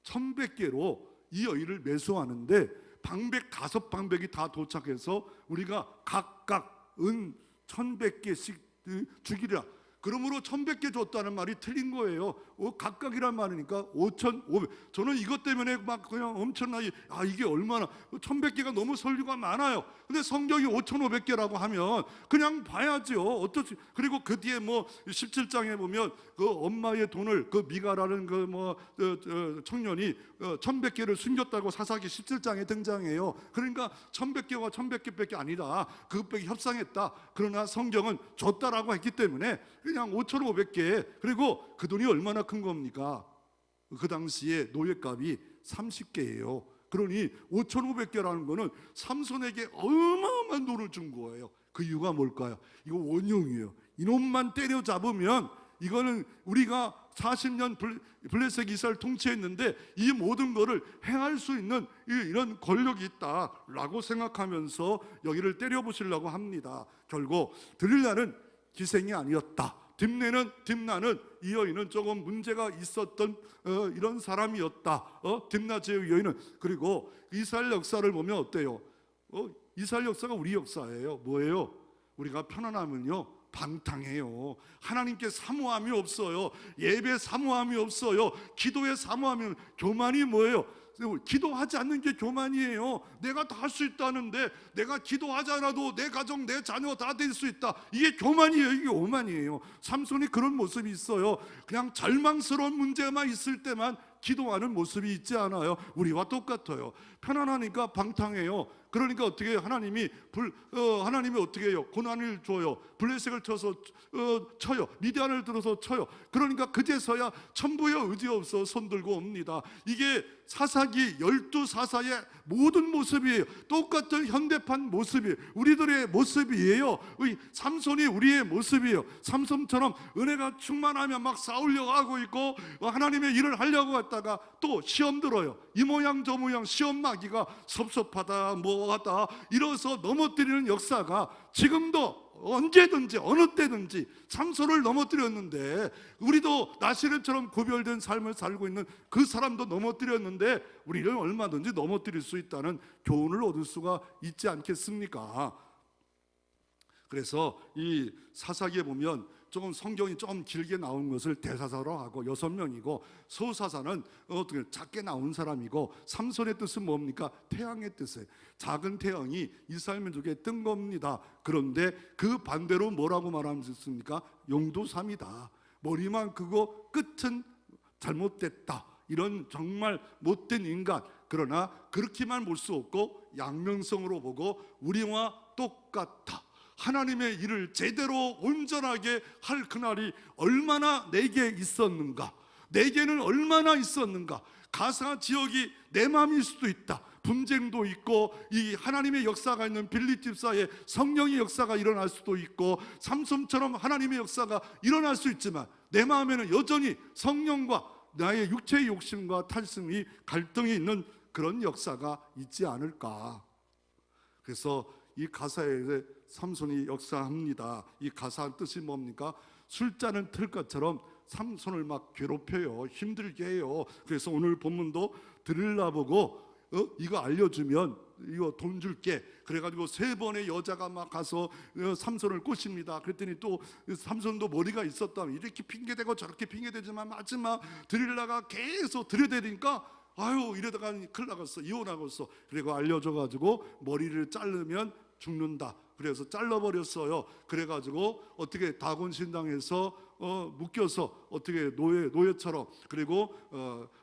1100개로 이 여인을 매수하는데 방백 5방백이 다 도착해서 우리가 각각 은 1100개씩 주기라. 그러므로 1100개 줬다는 말이 틀린 거예요. 각각이란 말이니까 5500. 저는 이것 때문에 막 그냥 엄청나게 이게 얼마나 1100개가 너무 설교가 많아요. 근데 성경이 5500개라고 하면 그냥 봐야죠. 어떻지? 그리고 그 뒤에 뭐 17장에 보면 그 엄마의 돈을 그 미가라는 그 청년이 1100개를 숨겼다고 사사기 17장에 등장해요. 그러니까 1100개와 1100개밖에 아니라 그것밖에 협상했다. 그러나 성경은 줬다라고 했기 때문에 그냥 5500개. 그리고 그 돈이 얼마나 큰 겁니까? 그 당시에 노예값이 30개예요. 그러니 5500개라는 거는 삼손에게 어마어마한 돈을 준 거예요. 그 이유가 뭘까요? 이거 원흉이에요. 이놈만 때려잡으면 이거는 우리가 40년 블레셋 이스라엘 통치했는데 이 모든 거를 행할 수 있는 이런 권력이 있다라고 생각하면서 여기를 때려부시려고 합니다. 결국 드릴라는 기생이 아니었다. 딥나는 이 여인은 조금 문제가 있었던 이런 사람이었다. 딥나 제의 여인은. 그리고 이스라엘 역사를 보면 어때요? 이스라엘 역사가 우리 역사예요. 뭐예요? 우리가 편안하면요 방탕해요. 하나님께 사모함이 없어요. 예배 사모함이 없어요. 기도에 사모함이. 교만이 뭐예요? 기도하지 않는 게 교만이에요. 내가 다 할 수 있다는데 내가 기도하지 않아도 내 가정, 내 자녀 다 될 수 있다. 이게 교만이에요. 이게 오만이에요. 삼손이 그런 모습이 있어요. 그냥 절망스러운 문제만 있을 때만 기도하는 모습이 있지 않아요. 우리와 똑같아요. 편안하니까 방탕해요. 그러니까 어떻게 해요? 하나님이 어떻게 해요? 고난을 줘요. 블레셋을 쳐요. 미디안을 들어서 쳐요. 그러니까 그제서야 천부의 의지 없어 손들고 옵니다. 이게 사사기 12사사의 모든 모습이에요. 똑같은 현대판 모습이에요. 우리들의 모습이에요. 삼손이 우리의 모습이에요. 삼손처럼 은혜가 충만하면 막 싸우려고 하고 있고 하나님의 일을 하려고 했다가 또 시험 들어요. 이 모양 저 모양 시험 마기가 섭섭하다 뭐하다 이러서 넘어뜨리는 역사가 지금도 언제든지 어느 때든지 삼손을 넘어뜨렸는데, 우리도 나시른처럼 구별된 삶을 살고 있는 그 사람도 넘어뜨렸는데 우리를 얼마든지 넘어뜨릴 수 있다는 교훈을 얻을 수가 있지 않겠습니까? 그래서 이 사사기에 보면 조금 성경이 좀 길게 나온 것을 대사사로 하고 6명이고 소사사는 어떻게 작게 나온 사람이고, 삼손의 뜻은 뭡니까? 태양의 뜻이에요. 작은 태양이 이스라엘 민족에 뜬 겁니다. 그런데 그 반대로 뭐라고 말하면 좋습니까? 용두삼이다. 머리만 크고 끝은 잘못됐다. 이런 정말 못된 인간. 그러나 그렇게만 볼 수 없고 양면성으로 보고 우리와 똑같다. 하나님의 일을 제대로 온전하게 할 그날이 얼마나 내게 있었는가, 내게는 얼마나 있었는가. 가사 지역이 내 마음일 수도 있다. 분쟁도 있고 이 하나님의 역사가 있는 빌립 집사에 성령의 역사가 일어날 수도 있고 삼손처럼 하나님의 역사가 일어날 수 있지만 내 마음에는 여전히 성령과 나의 육체의 욕심과 탈승이 갈등이 있는 그런 역사가 있지 않을까. 그래서 이 가사에 삼손이 역사합니다. 이 가사 뜻이 뭡니까? 술잔을 틀 것처럼 삼손을 막 괴롭혀요. 힘들게 해요. 그래서 오늘 본문도 들으려보고 이거 알려주면 이거 돈 줄게. 그래가지고 3번의 여자가 막 가서 삼손을 꼬십니다. 그랬더니 또 삼손도 머리가 있었다면 이렇게 핑계대고 저렇게 핑계대지만 마지막 들으려가 계속 들여대니까 아유 이러다가 큰일 나갔어, 이혼하겠어. 그리고 알려줘가지고 머리를 자르면 죽는다. 그래서 잘라버렸어요. 그래가지고 어떻게 다곤 신당에서 묶여서 어떻게 노예처럼, 그리고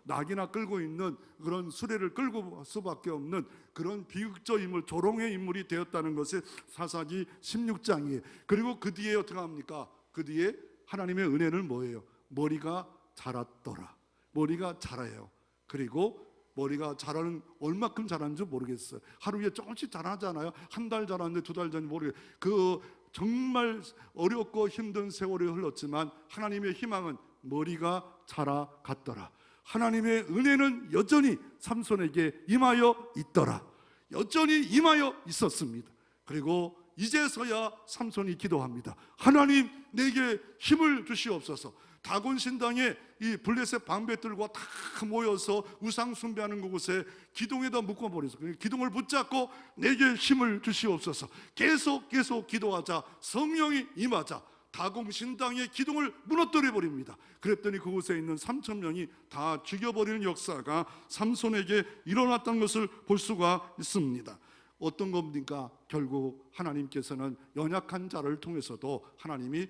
낙이나 끌고 있는 그런 수레를 끌고 수밖에 없는 그런 비극적 인물, 조롱의 인물이 되었다는 것이 사사기 16장이에요. 그리고 그 뒤에 어떻게 합니까? 그 뒤에 하나님의 은혜는 뭐예요? 머리가 자랐더라. 머리가 자라요. 그리고 머리가 자라는 얼마큼 자라는지 모르겠어요. 하루에 조금씩 자라잖아요. 한 달 자랐는데 2달 전에 모르겠어요. 그 정말 어렵고 힘든 세월이 흘렀지만 하나님의 희망은 머리가 자라갔더라. 하나님의 은혜는 여전히 삼손에게 임하여 있더라. 여전히 임하여 있었습니다. 그리고 이제서야 삼손이 기도합니다. 하나님 내게 힘을 주시옵소서. 다곤 신당에 이 블레셋 방배들과 다 모여서 우상 숭배하는 곳에 기둥에다 묶어버려서 기둥을 붙잡고 내게 힘을 주시옵소서. 계속 기도하자 성령이 임하자 다곤 신당의 기둥을 무너뜨려 버립니다. 그랬더니 그곳에 있는 3,000명이 다 죽여버리는 역사가 삼손에게 일어났던 것을 볼 수가 있습니다. 어떤 겁니까? 결국 하나님께서는 연약한 자를 통해서도 하나님이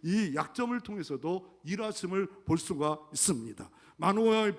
이 약점을 통해서도 일하심을 볼 수가 있습니다. 마노아의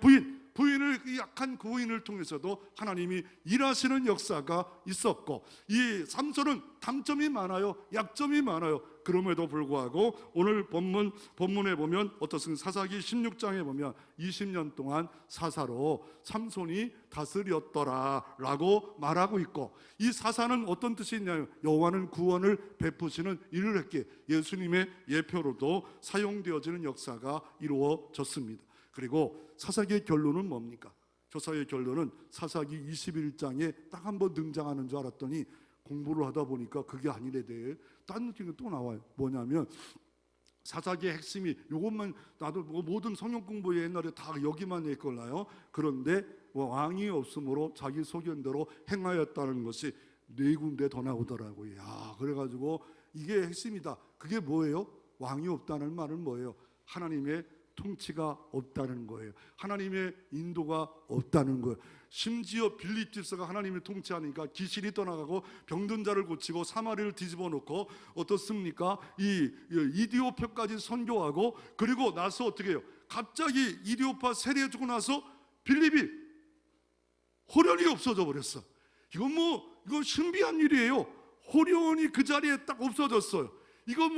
부인을 약한 그 부인을 통해서도 하나님이 일하시는 역사가 있었고, 이 삼손은 단점이 많아요, 약점이 많아요. 그럼에도 불구하고 오늘 본문에 보면 어떻습니까? 사사기 16장에 보면 20년 동안 사사로 삼손이 다스렸더라 라고 말하고 있고, 이 사사는 어떤 뜻이 있냐면 여호와는 구원을 베푸시는 일을 했기에 예수님의 예표로도 사용되어지는 역사가 이루어졌습니다. 그리고 사사기의 결론은 뭡니까? 조사의 결론은 사사기 21장에 딱 한 번 등장하는 줄 알았더니 공부를 하다 보니까 그게 아니래. 딴 느낌이 또 나와요. 뭐냐면 사사기의 핵심이 이것만, 나도 모든 성경 공부에 옛날에 다 여기만 했걸나요? 그런데 왕이 없으므로 자기 소견대로 행하였다는 것이 4군데 더 나오더라고요. 야, 그래가지고 이게 핵심이다. 그게 뭐예요? 왕이 없다는 말은 뭐예요? 하나님의 통치가 없다는 거예요. 하나님의 인도가 없다는 거예요. 심지어 빌립 집사가 하나님이 통치하니까 귀신이 떠나가고 병든 자를 고치고 사마리를 뒤집어 놓고 어떻습니까? 이 이디오파까지 선교하고, 그리고 나서 어떻게 해요? 갑자기 이디오파 세례해주고 나서 빌립이 호련이 없어져 버렸어. 이건 신비한 일이에요. 호련이 그 자리에 딱 없어졌어요. 이거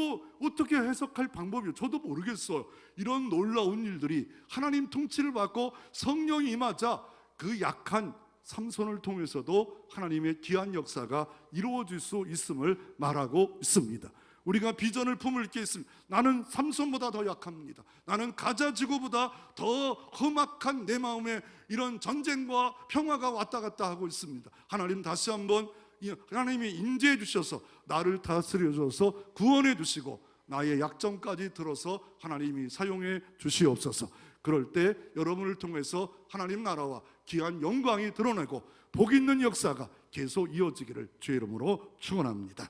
어떻게 해석할 방법이요? 저도 모르겠어요. 이런 놀라운 일들이 하나님 통치를 받고 성령이 임하자 그 약한 삼손을 통해서도 하나님의 귀한 역사가 이루어질 수 있음을 말하고 있습니다. 우리가 비전을 품을 게 있습니다. 나는 삼손보다 더 약합니다. 나는 가자지구보다 더 험악한 내 마음에 이런 전쟁과 평화가 왔다 갔다 하고 있습니다. 하나님 다시 한번 하나님이 인재해 주셔서 나를 다스려 줘서 구원해 주시고 나의 약점까지 들어서 하나님이 사용해 주시옵소서. 그럴 때 여러분을 통해서 하나님 나라와 귀한 영광이 드러나고 복 있는 역사가 계속 이어지기를 주의 이름으로 축원합니다.